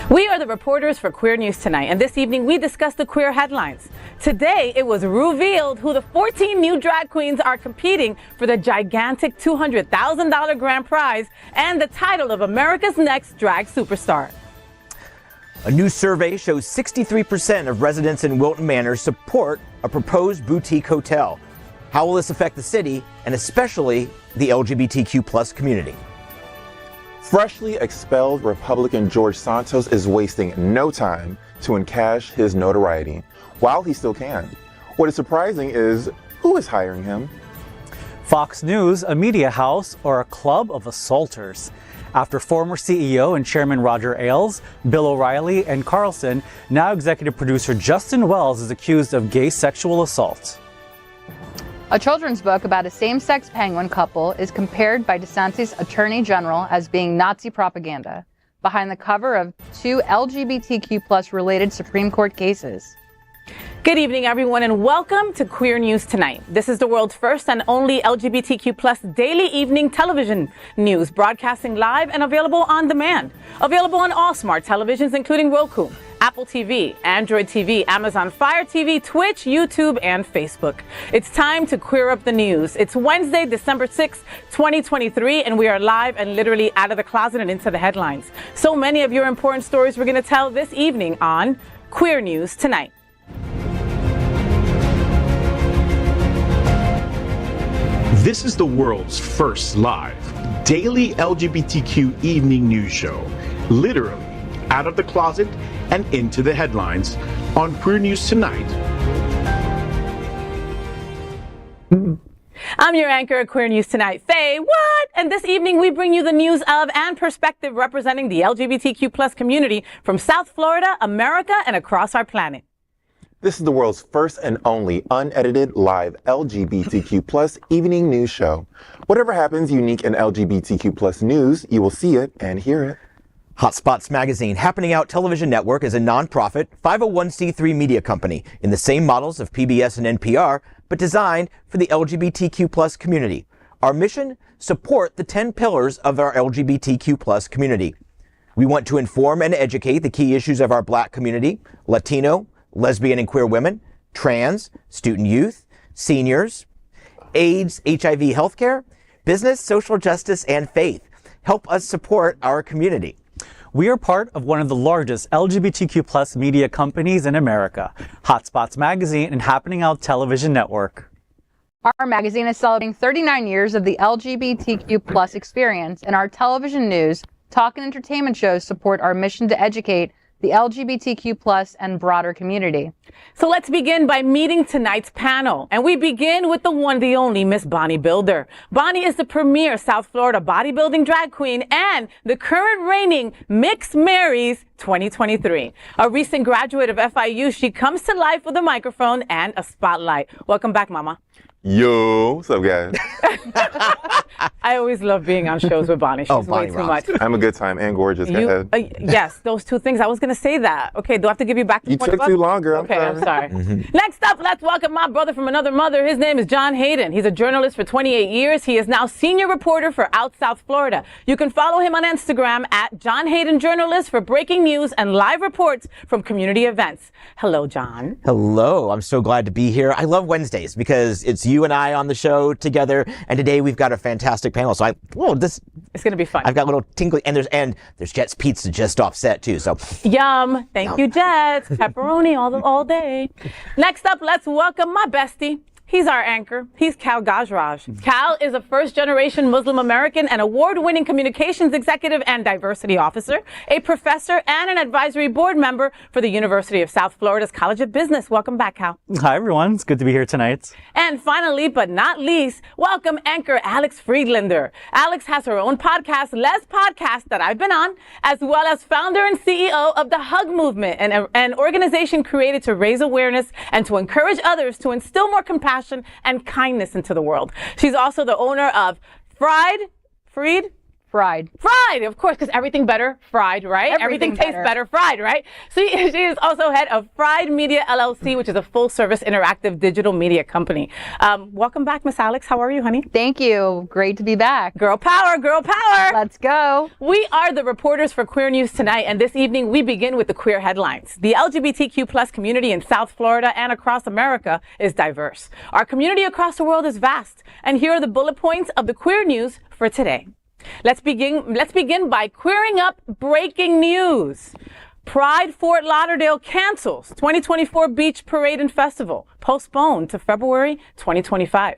We are the reporters for Queer News Tonight, and this evening we discuss the queer headlines. Today, it was revealed who the 14 new drag queens are competing for the gigantic $200,000 grand prize and the title of America's Next Drag Superstar. A new survey shows 63% of residents in Wilton Manors support a proposed boutique hotel. How will this affect the city and especially the LGBTQ plus community? Freshly expelled Republican George Santos is wasting no time to encash his notoriety while he still can. What is surprising is who is hiring him? Fox News, a media house, or a club of assaulters. After former CEO and Chairman Roger Ailes, Bill O'Reilly, and Carlson, now executive producer Justin Wells is accused of gay sexual assault. A children's book about a same-sex penguin couple is compared by DeSantis Attorney General as being Nazi propaganda, behind the cover of two LGBTQ plus related Supreme Court cases. Good evening, everyone, and welcome to Queer News Tonight. This is the world's first and only LGBTQ plus daily evening television news, broadcasting live and available on demand. Available on all smart televisions, including Roku, Apple TV, Android TV, Amazon Fire TV, Twitch, YouTube, and Facebook. It's time to queer up the news. It's Wednesday, December 6th, 2023, and we are live and literally out of the closet and into the headlines. So many of your important stories we're going to tell this evening on Queer News Tonight. This is the world's first live daily LGBTQ evening news show, literally out of the closet and into the headlines on Queer News Tonight. I'm your anchor at Queer News Tonight, Fay What? And this evening we bring you the news of and perspective representing the LGBTQ plus community from South Florida, America, and across our planet. This is the world's first and only unedited live LGBTQ plus evening news show. Whatever happens unique in LGBTQ plus news, you will see it and hear it. Hotspots Magazine, Happening Out Television Network, is a nonprofit 501c3 media company in the same models of PBS and NPR, but designed for the LGBTQ plus community. Our mission, support the 10 pillars of our LGBTQ plus community. We want to inform and educate the key issues of our Black community, Latino, lesbian and queer women, trans, student youth, seniors, AIDS, HIV healthcare, business, social justice, and faith. Help us support our community. We are part of one of the largest LGBTQ plus media companies in America, Hotspots Magazine and Happening Out Television Network. Our magazine is celebrating 39 years of the LGBTQ plus experience, and our television news, talk, and entertainment shows support our mission to educate the LGBTQ plus and broader community. So let's begin by meeting tonight's panel. And we begin with the one, the only Miss Bonnie Builder. Bonnie is the premier South Florida bodybuilding drag queen and the current reigning Mixed Marys 2023. A recent graduate of FIU, she comes to life with a microphone and a spotlight. Welcome back, Mama. Yo, what's up, guys? I always love being on shows with Bonnie. She's Bonnie way too rocks. much. I'm a good time and gorgeous. Go ahead. Yes, those two things. I was going to say that. Okay, do I have to give you back the You 20 took bucks? too long, girl. Okay, I'm sorry. Next up, let's welcome my brother from another mother. His name is John Hayden. He's a journalist for 28 years. He is now senior reporter for Out South Florida. You can follow him on Instagram at John Hayden Journalist for breaking news and live reports from community events. Hello, John. Hello, I'm so glad to be here. I love Wednesdays because it's you and I on the show together, and today we've got a fantastic panel. So It's going to be fun. I've got a little tingly, and there's Jet's Pizza just off set too. So Yum. Thank you, Jets. Pepperoni all day. Next up, let's welcome my bestie. He's our anchor. He's Kal Gajraj. Kal is a first-generation Muslim American and award-winning communications executive and diversity officer, a professor and an advisory board member for the University of South Florida's College of Business. Welcome back, Kal. Hi, everyone. It's good to be here tonight. And finally, but not least, welcome anchor Alex Friedlander. Alex has her own podcast, Les Podcast, that I've been on, as well as founder and CEO of the Hug Movement, an organization created to raise awareness and to encourage others to instill more compassion and kindness into the world. She's also the owner of Fried. Fried, of course, because everything better fried, right? Everything tastes better fried, right? So she is also head of Fried Media LLC, which is a full-service interactive digital media company. Welcome back, Miss Alex. How are you, honey? Thank you. Great to be back. Girl power, girl power. Let's go. We are the reporters for Queer News Tonight, and this evening we begin with the queer headlines. The LGBTQ plus community in South Florida and across America is diverse. Our community across the world is vast, and here are the bullet points of the queer news for today. Let's begin by queering up breaking news. Pride Fort Lauderdale cancels 2024 Beach Parade and Festival, postponed to February 2025.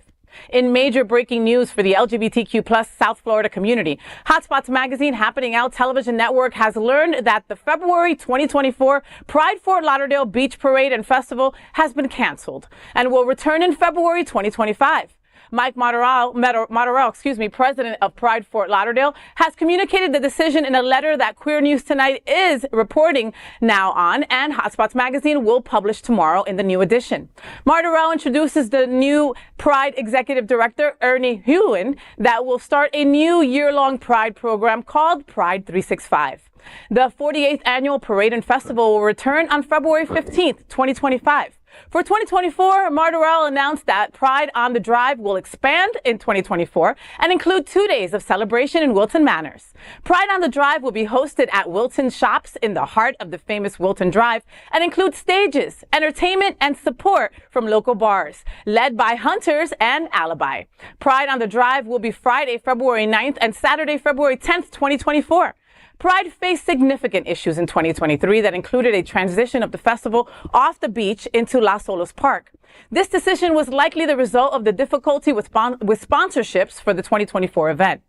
In major breaking news for the LGBTQ plus South Florida community, Hotspots Magazine Happening Out television network has learned that the February 2024 Pride Fort Lauderdale Beach Parade and Festival has been canceled and will return in February 2025. Mike Materrell, president of Pride Fort Lauderdale, has communicated the decision in a letter that Queer News Tonight is reporting now on, and Hotspots Magazine will publish tomorrow in the new edition. Materrell introduces the new Pride executive director, Ernie Hewin, that will start a new year-long Pride program called Pride 365. The 48th annual parade and festival will return on February 15th, 2025. For 2024, Materrell announced that Pride on the Drive will expand in 2024 and include 2 days of celebration in Wilton Manors. Pride on the Drive will be hosted at Wilton Shops in the heart of the famous Wilton Drive and include stages, entertainment, and support from local bars, led by Hunters and Alibi. Pride on the Drive will be Friday, February 9th and Saturday, February 10th, 2024. Pride faced significant issues in 2023 that included a transition of the festival off the beach into Las Olas Park. This decision was likely the result of the difficulty with sponsorships for the 2024 event.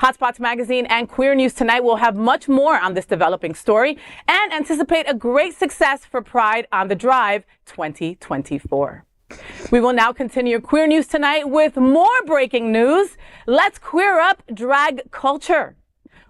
Hotspots Magazine and Queer News Tonight will have much more on this developing story and anticipate a great success for Pride on the Drive 2024. We will now continue Queer News Tonight with more breaking news. Let's queer up drag culture.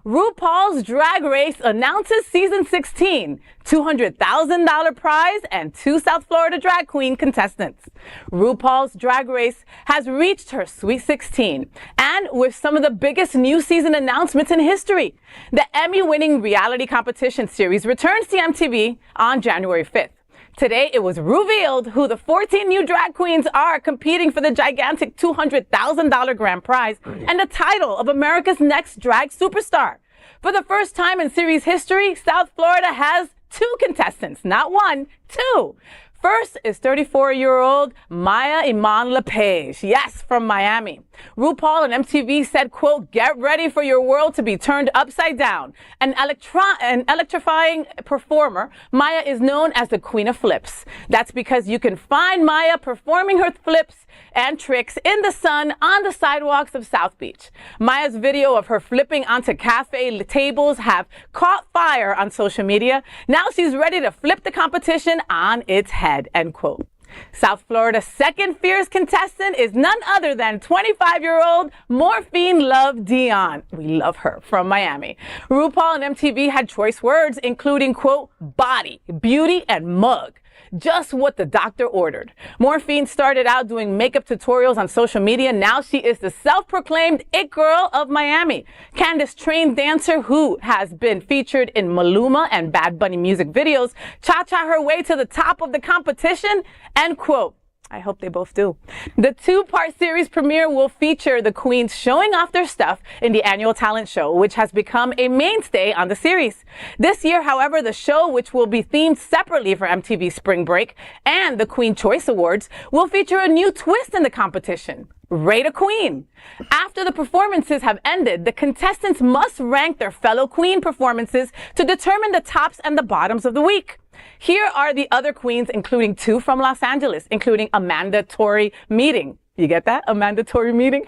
RuPaul's Drag Race announces season 16, $200,000 prize, and 2 South Florida drag queen contestants. RuPaul's Drag Race has reached her Sweet 16, and with some of the biggest new season announcements in history. The Emmy-winning reality competition series returns to MTV on January 5th. Today, it was revealed who the 14 new drag queens are competing for the gigantic $200,000 grand prize and the title of America's Next Drag Superstar. For the first time in series history, South Florida has 2 contestants, not 1, 2. First is 34-year-old Maya Iman LePage, yes, from Miami. RuPaul and MTV said, quote, "Get ready for your world to be turned upside down." An electrifying performer, Maya is known as the Queen of Flips. That's because you can find Maya performing her flips and tricks in the sun on the sidewalks of South Beach. Maya's video of her flipping onto cafe tables have caught fire on social media. Now she's ready to flip the competition on its head, end quote. South Florida's second fierce contestant is none other than 25-year-old Morphine Love Dion. We love her, from Miami. RuPaul and MTV had choice words, including, quote, "body, beauty, and mug." Just what the doctor ordered. Morphine started out doing makeup tutorials on social media. Now she is the self-proclaimed it girl of Miami. Candace, trained dancer who has been featured in Maluma and Bad Bunny music videos, cha-cha her way to the top of the competition, end quote. I hope they both do. The 2-part series premiere will feature the queens showing off their stuff in the annual talent show, which has become a mainstay on the series. This year, however, the show, which will be themed separately for MTV Spring Break and the Queen Choice Awards, will feature a new twist in the competition. Rate a queen. After the performances have ended, the contestants must rank their fellow queen performances to determine the tops and the bottoms of the week. Here are the other queens, including 2 from Los Angeles, including Amanda Tori Meeting. You get that? Amanda Tori Meeting?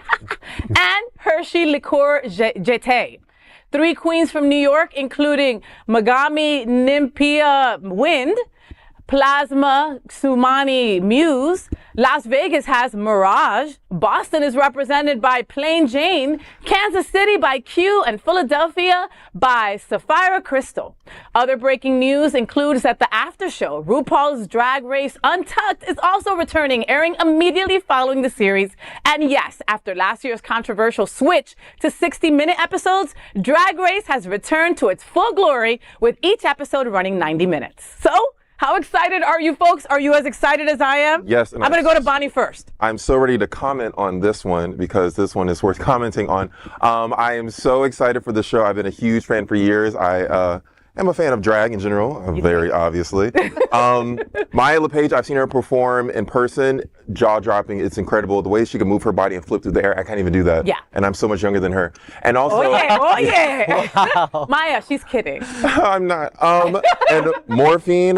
And Hershey Liqueur Jete. 3 queens from New York, including Magami Nimpia Wind, Plasma Sumani Muse. Las Vegas has Mirage. Boston is represented by Plain Jane. Kansas City by Q, and Philadelphia by Sapphire Crystal. Other breaking news includes that the after show, RuPaul's Drag Race Untucked, is also returning, airing immediately following the series. And yes, after last year's controversial switch to 60-minute episodes, Drag Race has returned to its full glory, with each episode running 90 minutes. So, how excited are you folks? Are you as excited as I am? Yes. I'm going to go to Bonnie first. I'm so ready to comment on this one because this one is worth commenting on. I am so excited for the show. I've been a huge fan for years. I am a fan of drag in general, very obviously. Maya LePage, I've seen her perform in person, jaw-dropping. It's incredible. The way she can move her body and flip through the air, I can't even do that. Yeah. And I'm so much younger than her. And also... Oh, yeah. Wow. Maya, she's kidding. I'm not. And Morphine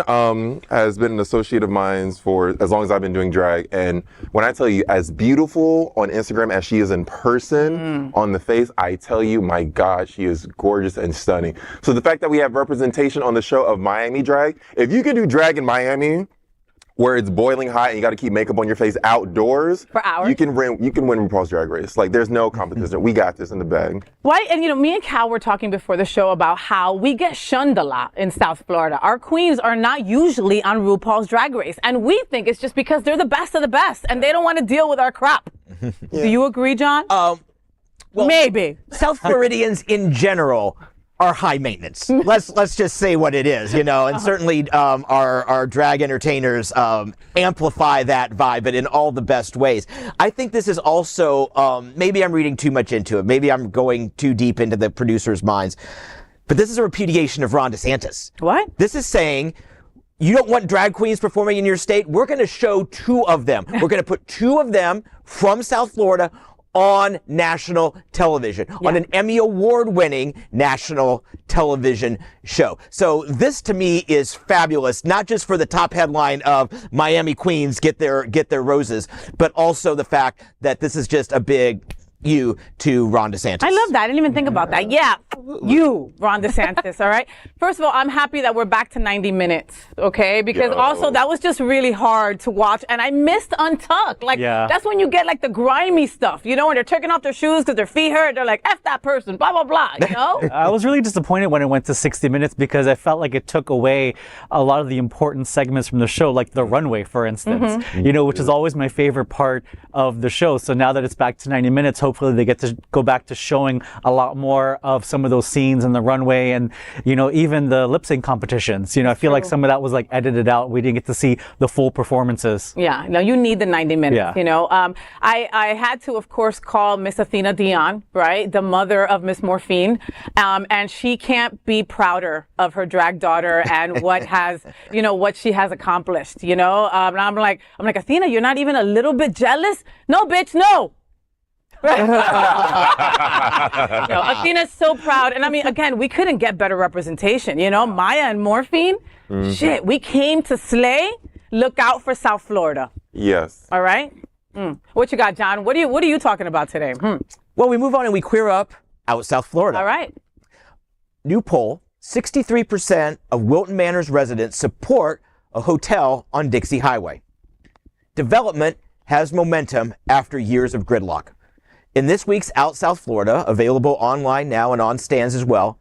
has been an associate of mine for as long as I've been doing drag. And when I tell you, as beautiful on Instagram as she is in person, on the face, I tell you, my God, she is gorgeous and stunning. So the fact that we have representation on the show of Miami drag, if you can do drag in Miami, where it's boiling hot and you got to keep makeup on your face outdoors for hours, you can win RuPaul's Drag Race. Like, there's no competition. We got this in the bag. Why? And me and Cal were talking before the show about how we get shunned a lot in South Florida. Our queens are not usually on RuPaul's Drag Race, and we think it's just because they're the best of the best and they don't want to deal with our crap. Yeah. Do you agree, John? Well, maybe. South Floridians in general are high maintenance. Let's just say what it is, and certainly our drag entertainers amplify that vibe, but in all the best ways. I think this is also, maybe I'm reading too much into it. Maybe I'm going too deep into the producers' minds, but this is a repudiation of Ron DeSantis. What? This is saying, you don't want drag queens performing in your state? We're going to show 2 of them. We're going to put 2 of them from South Florida on national television, on an Emmy Award-winning national television show. So this, to me, is fabulous, not just for the top headline of Miami Queens get their roses, but also the fact that this is just a big you to Ron DeSantis. I love that. I didn't even think about that. Yeah, you, Ron DeSantis, all right? First of all, I'm happy that we're back to 90 minutes, okay? Because also, that was just really hard to watch, and I missed Untucked. Like, that's when you get, like, the grimy stuff, when they're taking off their shoes because their feet hurt. They're like, F that person, blah, blah, blah, I was really disappointed when it went to 60 minutes because I felt like it took away a lot of the important segments from the show, like the runway, for instance, which is always my favorite part of the show. So now that it's back to 90 minutes, hopefully they get to go back to showing a lot more of some of those scenes in the runway and, even the lip sync competitions. I feel like some of that was like edited out. We didn't get to see the full performances. Yeah, no, you need the 90 minutes, Yeah. I had to, of course, call Miss Athena Dion, right? The mother of Miss Morphine. And she can't be prouder of her drag daughter and what what she has accomplished, And I'm like, Athena, you're not even a little bit jealous? No, bitch, no. Athena's so proud. And I mean, again, we couldn't get better representation. Maya and Morphine, shit, we came to slay. Look out for South Florida. Yes. All right? What you got, John? What are you talking about today? Well, we move on and we queer up out South Florida. All right. New poll, 63% of Wilton Manors residents support a hotel on Dixie Highway. Development has momentum after years of gridlock. In this week's Out South Florida, available online now and on stands as well,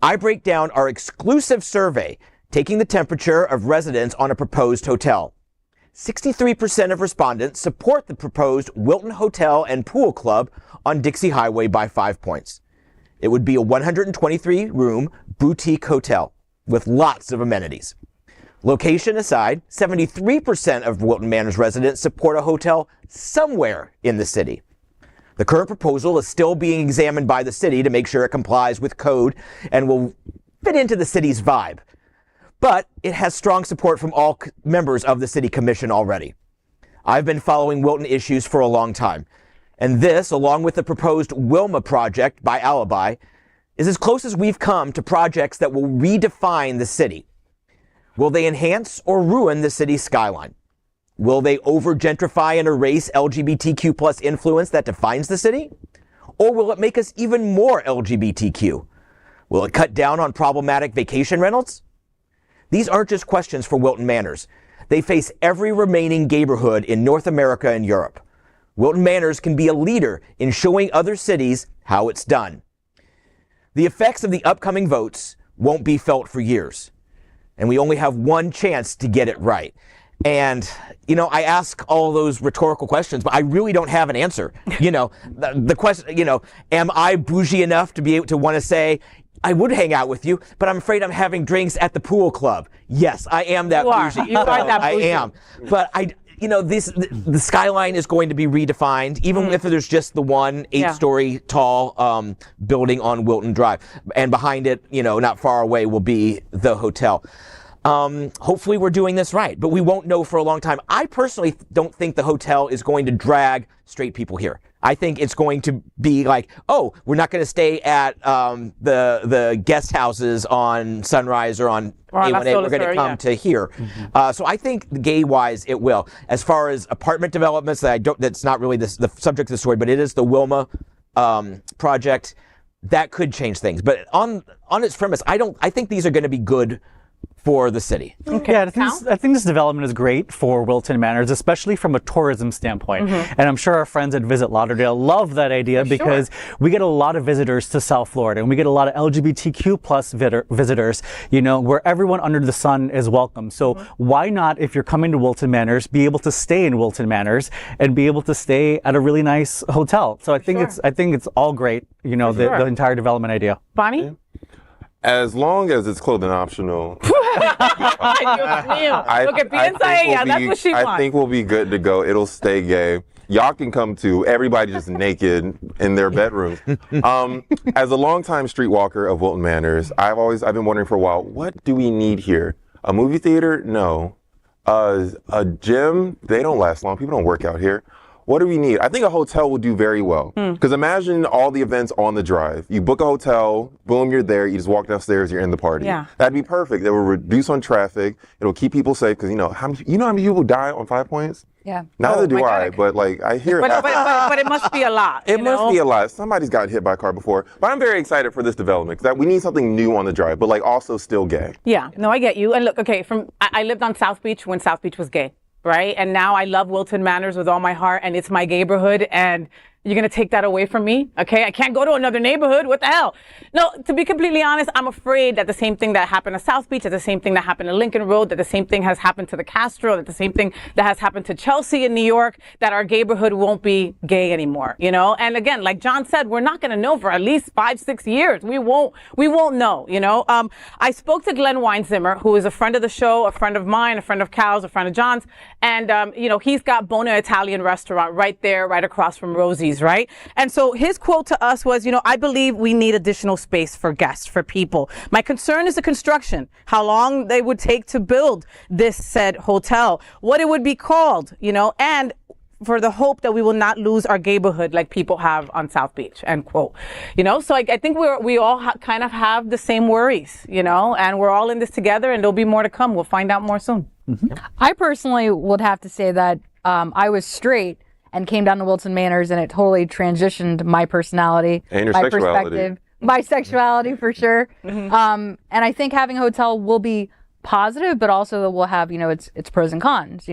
I break down our exclusive survey taking the temperature of residents on a proposed hotel. 63% of respondents support the proposed Wilton Hotel and Pool Club on Dixie Highway by 5 points. It would be a 123-room boutique hotel with lots of amenities. Location aside, 73% of Wilton Manors residents support a hotel somewhere in the city. The current proposal is still being examined by the city to make sure it complies with code and will fit into the city's vibe. But it has strong support from all members of the city commission already. I've been following Wilton issues for a long time, and this, along with the proposed Wilma project by Alibi, is as close as we've come to projects that will redefine the city. Will they enhance or ruin the city's skyline? Will they over-gentrify and erase LGBTQ plus influence that defines the city? Or will it make us even more LGBTQ? Will it cut down on problematic vacation rentals? These aren't just questions for Wilton Manors. They face every remaining neighborhood in North America and Europe. Wilton Manors can be a leader in showing other cities how it's done. The effects of the upcoming votes won't be felt for years, and we only have one chance to get it right. And, I ask all those rhetorical questions, but I really don't have an answer. The question, am I bougie enough to be able to want to say, I would hang out with you, but I'm afraid I'm having drinks at the pool club. Yes, I am that bougie. You are that bougie. I am. But the skyline is going to be redefined, even if there's just the one 8-story tall building on Wilton Drive. And behind it, not far away, will be the hotel. Hopefully we're doing this right, but we won't know for a long time. I personally don't think the hotel is going to drag straight people here. I think it's going to be like, oh, we're not going to stay at the guest houses on Sunrise or on A1A. We're going to come to here. So I think gay-wise it will. As far as apartment developments, that's not really the subject of the story, but it is the Wilma project. That could change things. But on its premise, I think these are going to be good for the city. Okay. Yeah, I think this development is great for Wilton Manors, especially from a tourism standpoint. And I'm sure our friends at Visit Lauderdale love that idea because we get a lot of visitors to South Florida, and we get a lot of LGBTQ plus visitors, where everyone under the sun is welcome. So why not, if you're coming to Wilton Manors, be able to stay in Wilton Manors and be able to stay at a really nice hotel? So I think it's all great, the entire development idea. Bonnie? Yeah. As long as it's clothing optional. I think we'll be good to go. It'll stay gay. Y'all can come too. Everybody just naked in their bedrooms. As a longtime streetwalker of Wilton Manors, I've been wondering for a while, what do we need here? A movie theater? No. A gym? They don't last long. People don't work out here. What do we need? I think a hotel will do very well. Because imagine all the events on the drive. You book a hotel, boom, you're there. You just walk downstairs, you're in the party. Yeah. That'd be perfect. It will reduce on traffic. It'll keep people safe. Because how many people die on 5 Points? Yeah. Neither do I. But I hear it. But it must be a lot. It must be a lot. Somebody's gotten hit by a car before. But I'm very excited for this development because we need something new on the drive, but also still gay. Yeah. No, I get you. And look, okay, I lived on South Beach when South Beach was gay. Right? And now I love Wilton Manors with all my heart, and it's my neighborhood, and you're going to take that away from me? Okay? I can't go to another neighborhood. What the hell? No, to be completely honest, I'm afraid that the same thing that happened at South Beach, that the same thing that happened at Lincoln Road, that the same thing has happened to the Castro, that the same thing that has happened to Chelsea in New York, that our neighborhood won't be gay anymore, And again, like John said, we're not going to know for at least 5-6 years. We won't know, I spoke to Glenn Weinzimmer, who is a friend of the show, a friend of mine, a friend of Cal's, a friend of John's. And, he's got Bona Italian restaurant right there, right across from Rosie's, right? And so his quote to us was, I believe we need additional space for guests, for people. My concern is the construction, how long they would take to build this said hotel, what it would be called, and for the hope that we will not lose our neighborhood like people have on South Beach, end quote. So I think we all kind of have the same worries, and we're all in this together, and there'll be more to come. We'll find out more soon. I personally would have to say that I was straight and came down to Wilton Manors, and it totally transitioned my personality, and your my sexuality. Perspective, my sexuality for sure. And I think having a hotel will be positive, but also we'll have, its pros and cons,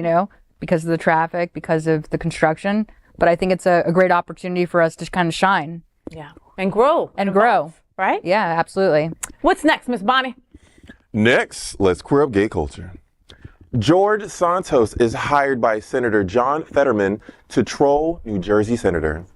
because of the traffic, because of the construction. But I think it's a great opportunity for us to kind of shine. Yeah. And grow. And grow. Right? Yeah, absolutely. What's next, Miss Bonnie? Next, let's queer up gay culture. George Santos is hired by Senator John Fetterman to troll New Jersey senator.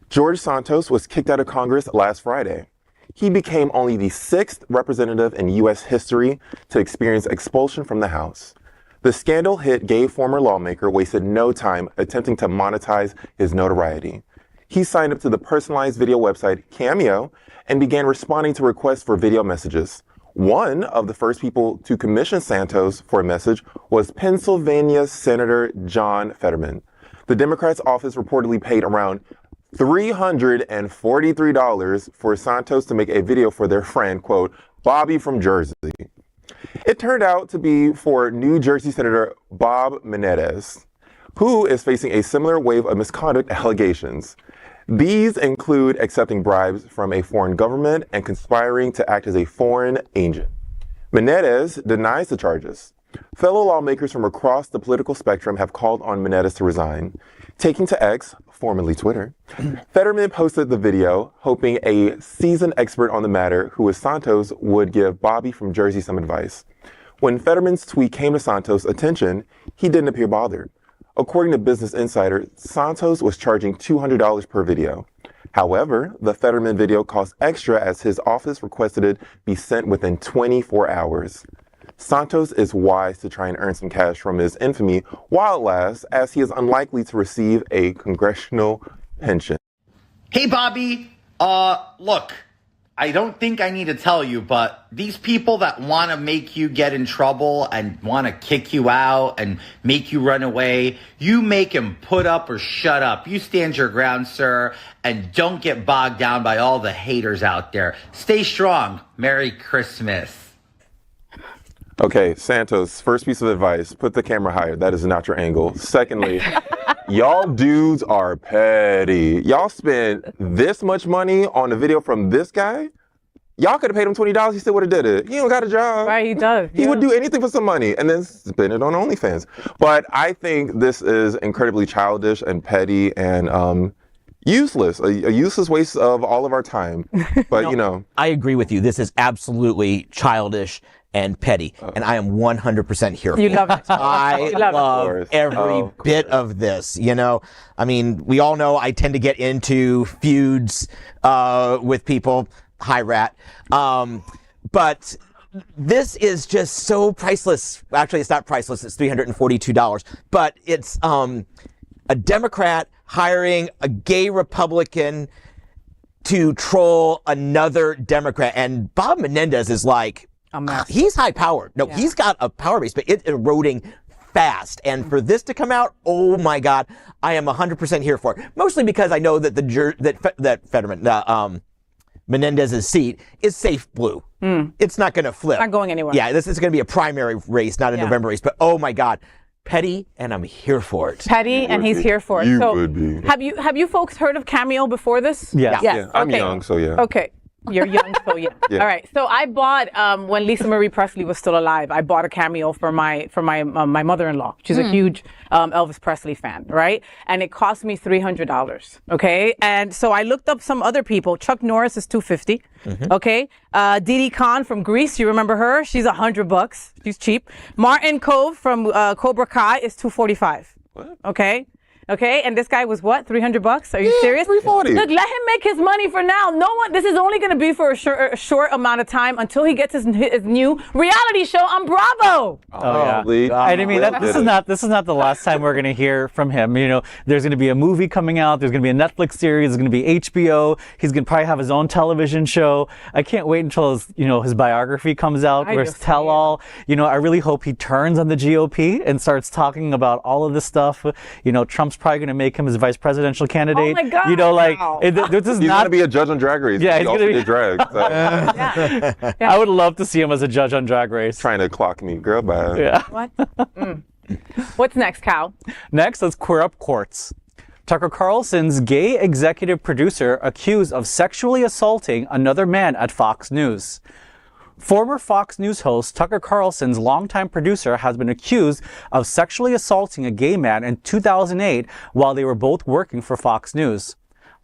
George Santos was kicked out of Congress last Friday. He became only the 6th representative in U.S. history to experience expulsion from the House. The scandal hit gay former lawmaker wasted no time attempting to monetize his notoriety. He signed up to the personalized video website Cameo and began responding to requests for video messages. One of the first people to commission Santos for a message was Pennsylvania Senator John Fetterman. The Democrats' office reportedly paid around $343 for Santos to make a video for their friend, quote, Bobby from Jersey. It turned out to be for New Jersey Senator Bob Menendez, who is facing a similar wave of misconduct allegations. These include accepting bribes from a foreign government and conspiring to act as a foreign agent. Menendez denies the charges. Fellow lawmakers from across the political spectrum have called on Menendez to resign. Taking to X, formerly Twitter, Fetterman posted the video, hoping a seasoned expert on the matter, who is Santos, would give Bobby from Jersey some advice. When Fetterman's tweet came to Santos' attention, he didn't appear bothered. According to Business Insider, Santos was charging $200 per video. However, the Fetterman video cost extra as his office requested it be sent within 24 hours. Santos is wise to try and earn some cash from his infamy while it lasts, as he is unlikely to receive a congressional pension. Hey, Bobby. Look, I don't think I need to tell you, but these people that want to make you get in trouble and want to kick you out and make you run away, you make them put up or shut up. You stand your ground, sir, and don't get bogged down by all the haters out there. Stay strong. Merry Christmas. Okay, Santos, first piece of advice, put the camera higher. That is not your angle. Secondly, y'all dudes are petty. Y'all spent this much money on a video from this guy? Y'all could have paid him $20, he still would have did it. He don't got a job. Right, he does. He would do anything for some money and then spend it on OnlyFans. But I think this is incredibly childish and petty and useless, a useless waste of all of our time. But, I agree with you. This is absolutely childish and petty, and I am 100% here for it. You love it. I love every bit of this. I mean, we all know I tend to get into feuds with people. Hi, Rat. But this is just so priceless. Actually, it's not priceless. It's $342. But it's a Democrat hiring a gay Republican to troll another Democrat. And Bob Menendez is like, he's high powered. No, he's got a power base, but it's eroding fast. And for this to come out, oh my God, I am 100% here for it. Mostly because I know that that Fetterman, Menendez's seat is safe blue. It's not going to flip. Not going anywhere. Yeah, this is going to be a primary race, not a November race. But oh my God, petty, and I'm here for it. Petty, and he's here for it. You so would be. Have you folks heard of Cameo before this? Yes. Yes. I'm young, so yeah. Okay. You're young, so yeah. All right. So I bought when Lisa Marie Presley was still alive. I bought a Cameo for my mother-in-law. She's a huge Elvis Presley fan, right? And it cost me $300. Okay. And so I looked up some other people. Chuck Norris is $250. Okay. Didi Khan from Greece. You remember her? She's $100. She's cheap. Martin Kove from Cobra Kai is $245. What? Okay. Okay, and this guy was what? $300? Are you serious? $340. Look, let him make his money for now. This is only going to be for a short amount of time until he gets his new reality show on Bravo. Oh yeah. I mean, this is not the last time we're going to hear from him. There's going to be a movie coming out. There's going to be a Netflix series. There's going to be HBO. He's going to probably have his own television show. I can't wait until his biography comes out. Where it's tell all. I really hope he turns on the GOP and starts talking about all of this stuff. Trump's probably going to make him his vice presidential candidate. Oh my God! This is he's going to be a judge on Drag Race. Yeah, he's going to be dragged. So. I would love to see him as a judge on Drag Race. Trying to clock me, girl. Bye. Yeah. What? What's next, Cal? Next, let's queer up courts. Tucker Carlson's gay executive producer accused of sexually assaulting another man at Fox News. Former Fox News host Tucker Carlson's longtime producer has been accused of sexually assaulting a gay man in 2008 while they were both working for Fox News.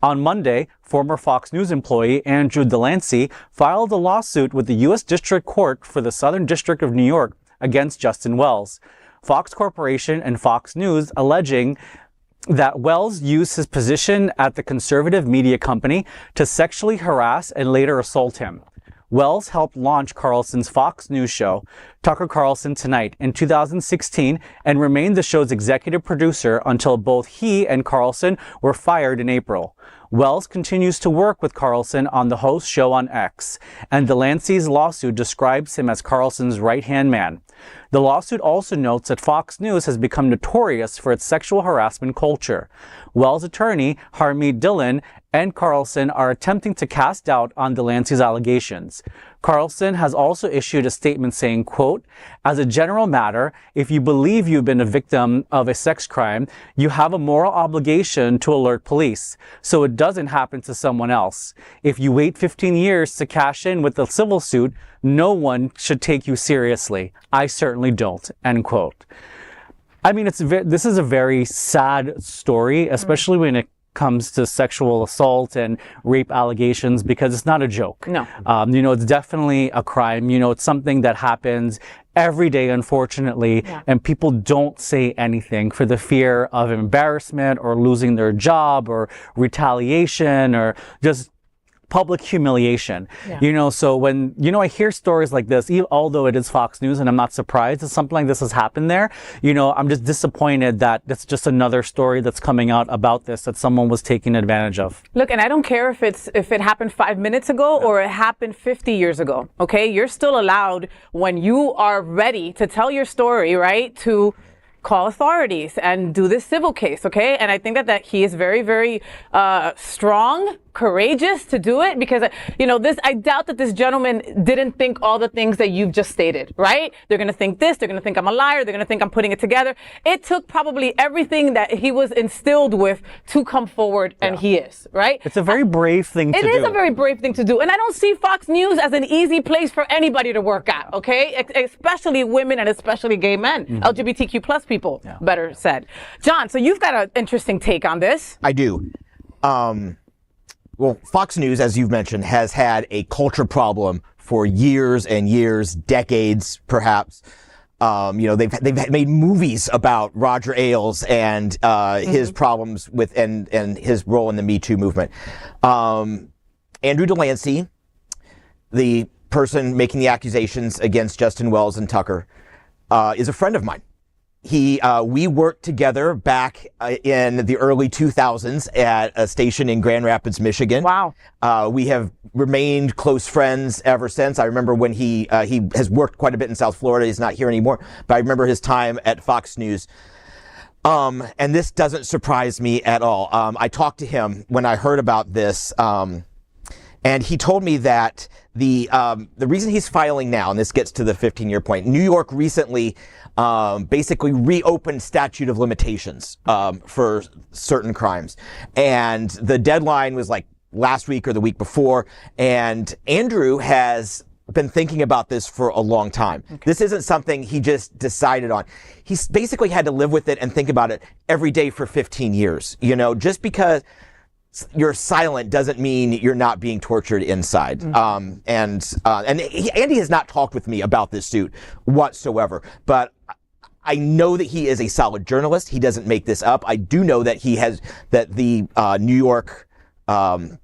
On Monday, former Fox News employee Andrew Delancey filed a lawsuit with the U.S. District Court for the Southern District of New York against Justin Wells, Fox Corporation and Fox News, alleging that Wells used his position at the conservative media company to sexually harass and later assault him. Wells helped launch Carlson's Fox News show, Tucker Carlson Tonight, in 2016 and remained the show's executive producer until both he and Carlson were fired in April. Wells continues to work with Carlson on the host show on X, and Delancey's lawsuit describes him as Carlson's right-hand man. The lawsuit also notes that Fox News has become notorious for its sexual harassment culture. Wells' attorney, Harmeet Dillon, and Carlson are attempting to cast doubt on Delancey's allegations. Carlson has also issued a statement saying, quote, "As a general matter, if you believe you've been a victim of a sex crime, you have a moral obligation to alert police so it doesn't happen to someone else. If you wait 15 years to cash in with a civil suit, no one should take you seriously. I certainly don't," end quote. I mean, this is a very sad story, especially when it comes to sexual assault and rape allegations, because it's not a joke. No. It's definitely a crime. It's something that happens every day, unfortunately, and people don't say anything for the fear of embarrassment or losing their job or retaliation or just public humiliation. So when, I hear stories like this, although it is Fox News and I'm not surprised that something like this has happened there, I'm just disappointed that it's just another story that's coming out about this, that someone was taken advantage of. Look, and I don't care if it happened 5 minutes ago or it happened 50 years ago, okay? You're still allowed, when you are ready to tell your story, right, to call authorities and do this civil case, okay? And I think that he is very, very strong, courageous to do it, because I doubt that this gentleman didn't think all the things that you've just stated, right? They're going to think this, they're going to think I'm a liar, they're going to think I'm putting it together. It took probably everything that he was instilled with to come forward, and he is, right? It's a very brave thing to do. It is a very brave thing to do. And I don't see Fox News as an easy place for anybody to work at, okay? Especially women and especially gay men, LGBTQ plus people, better said. John, so you've got an interesting take on this. I do. Well, Fox News, as you've mentioned, has had a culture problem for years and years, decades, perhaps. They've made movies about Roger Ailes and his problems with and his role in the Me Too movement. Andrew Delancey, the person making the accusations against Justin Wells and Tucker, is a friend of mine. We worked together back in the early 2000s at a station in Grand Rapids, Michigan. Wow. We have remained close friends ever since. I remember when he has worked quite a bit in South Florida. He's not here anymore, but I remember his time at Fox News. And this doesn't surprise me at all. I talked to him when I heard about this, and he told me that the reason he's filing now, and this gets to the 15-year point, New York recently basically reopened statute of limitations for certain crimes. And the deadline was like last week or the week before. And Andrew has been thinking about this for a long time. Okay. This isn't something he just decided on. He's basically had to live with it and think about it every day for 15 years. Just because you're silent doesn't mean you're not being tortured inside. And Andy has not talked with me about this suit whatsoever, but I know that he is a solid journalist. He doesn't make this up. I do know that the New York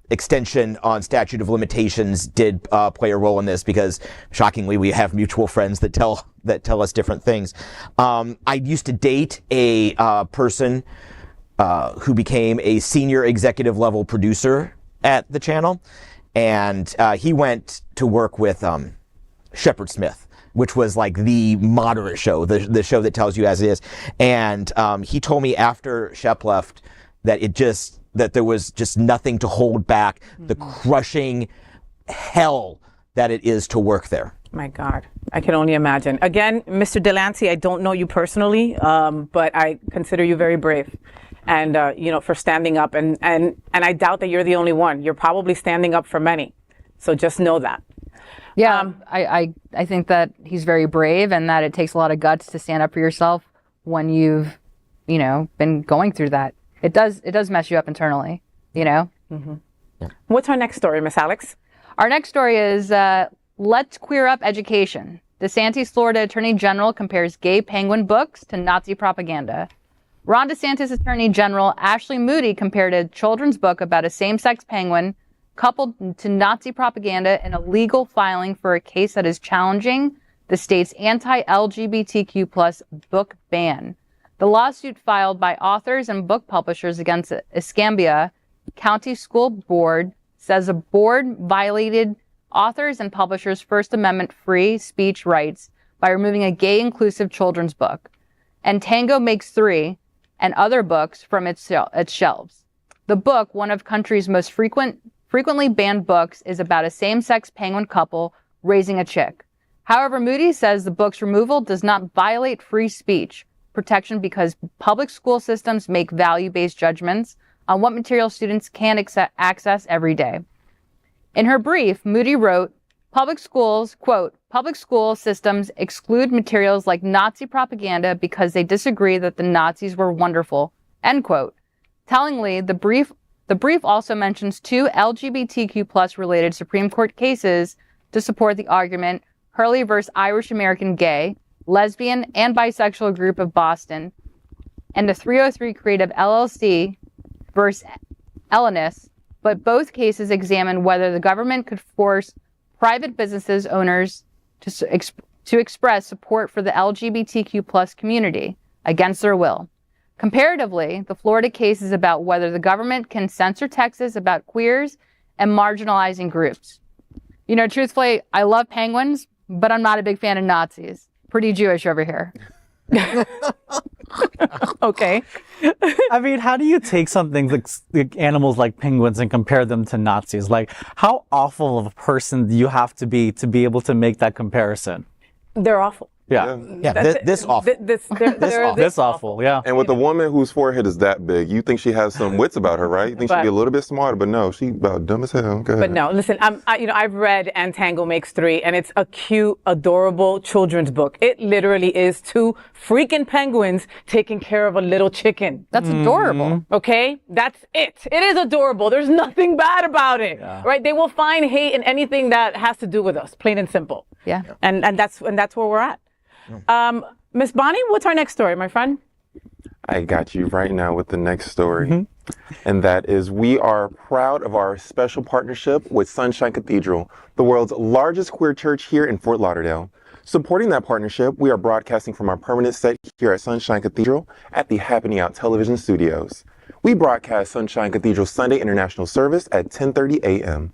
extension on statute of limitations did play a role in this, because shockingly we have mutual friends that tell us different things. I used to date a person who became a senior executive level producer at the channel, and he went to work with Shepard Smith, which was like the moderate show, the show that tells you as it is. And he told me after Shep left that there was just nothing to hold back the crushing hell that it is to work there. My God, I can only imagine. Again, Mr. Delancey, I don't know you personally, but I consider you very brave. And, for standing up. And I doubt that you're the only one. You're probably standing up for many. So just know that. Yeah, I think that he's very brave, and that it takes a lot of guts to stand up for yourself when you've, been going through that. It does mess you up internally, Mm-hmm. Yeah. What's our next story, Miss Alex? Our next story is Let's Queer Up Education. DeSantis Florida Attorney General compares gay penguin books to Nazi propaganda. Ron DeSantis Attorney General Ashley Moody compared a children's book about a same-sex penguin coupled to Nazi propaganda in a legal filing for a case that is challenging the state's anti-LGBTQ plus book ban. The lawsuit filed by authors and book publishers against Escambia County School Board says the board violated authors and publishers' First Amendment free speech rights by removing a gay-inclusive children's book, and Tango Makes Three, and other books from its shelves. The book, one of country's most frequently banned books, is about a same-sex penguin couple Raising a Chick. However, Moody says the book's removal does not violate free speech protection because public school systems make value-based judgments on what material students can access every day. In her brief, Moody wrote, public schools, quote, public school systems exclude materials like Nazi propaganda because they disagree that the Nazis were wonderful, end quote. Tellingly, the brief also mentions 2 LGBTQ plus related Supreme Court cases to support the argument: Hurley versus Irish American Gay, Lesbian, and Bisexual Group of Boston, and the 303 Creative LLC versus Ellenis, but both cases examine whether the government could force private businesses owners to express support for the LGBTQ plus community against their will. Comparatively, the Florida case is about whether the government can censor texts about queers and marginalizing groups. You know, truthfully, I love penguins, but I'm not a big fan of Nazis. Pretty Jewish over here. Okay. I mean, how do you take something like animals like penguins and compare them to Nazis? Like, how awful of a person do you have to be able to make that comparison? They're awful. Yeah. This awful. This awful, yeah. And with a woman whose forehead is that big, you think she has some wits about her, right? You think she'd be a little bit smarter, but no, she about dumb as hell. Go ahead. But no, listen, I've read And Tango Makes Three, and it's a cute, adorable children's book. It literally is 2 freaking penguins taking care of a little chicken. That's adorable. Okay? That's it. It is adorable. There's nothing bad about it. Yeah. Right? They will find hate in anything that has to do with us, plain and simple. Yeah. And that's where we're at. Miss Bonnie, what's our next story, my friend? I got you right now with the next story. And that is, we are proud of our special partnership with Sunshine Cathedral, the world's largest queer church here in Fort Lauderdale. Supporting that partnership, we are broadcasting from our permanent set here at Sunshine Cathedral at the Happening Out Television Studios. We broadcast Sunshine Cathedral Sunday International Service at 10:30 a.m.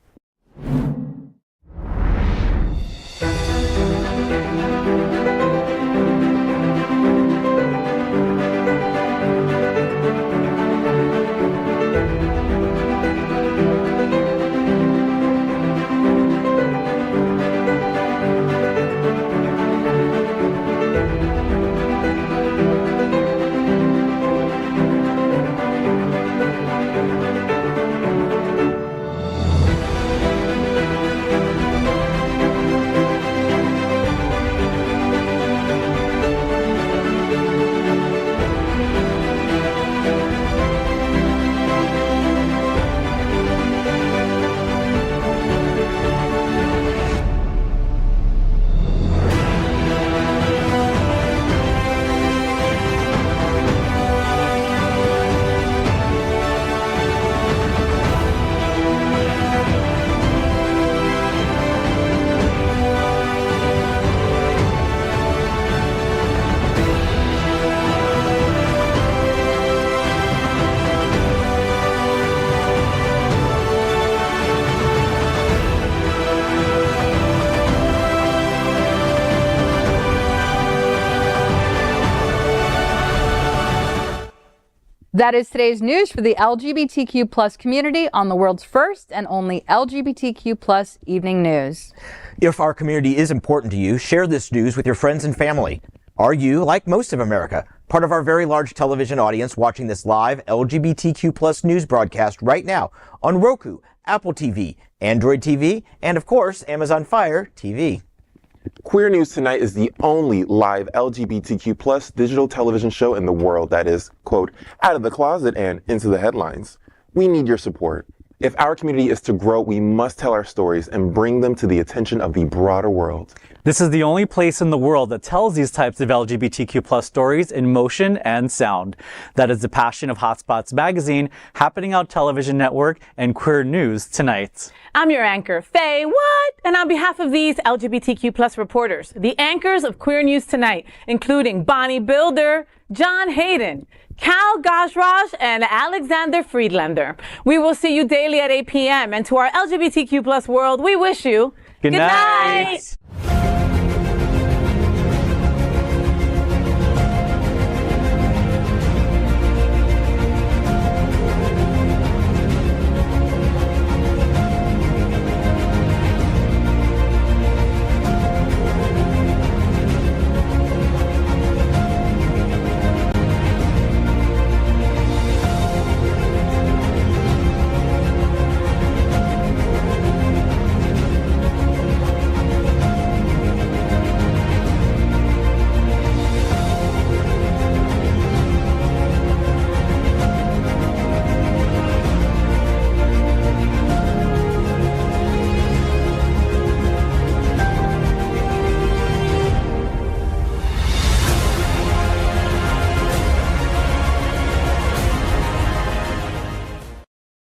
That is today's news for the LGBTQ plus community on the world's first and only LGBTQ plus evening news. If our community is important to you, share this news with your friends and family. Are you, like most of America, part of our very large television audience watching this live LGBTQ plus news broadcast right now on Roku, Apple TV, Android TV, and of course, Amazon Fire TV? Queer News Tonight is the only live LGBTQ plus digital television show in the world that is, quote, out of the closet and into the headlines. We need your support. If our community is to grow, we must tell our stories and bring them to the attention of the broader world. This is the only place in the world that tells these types of LGBTQ plus stories in motion and sound. That is the passion of Hotspots Magazine, Happening Out Television Network, and Queer News Tonight. I'm your anchor, Fay What? And on behalf of these LGBTQ plus reporters, the anchors of Queer News Tonight, including Bonnie Builder, John Hayden, Kal Gajraj, and Alexander Friedlander. We will see you daily at 8 p.m. And to our LGBTQ plus world, we wish you good night.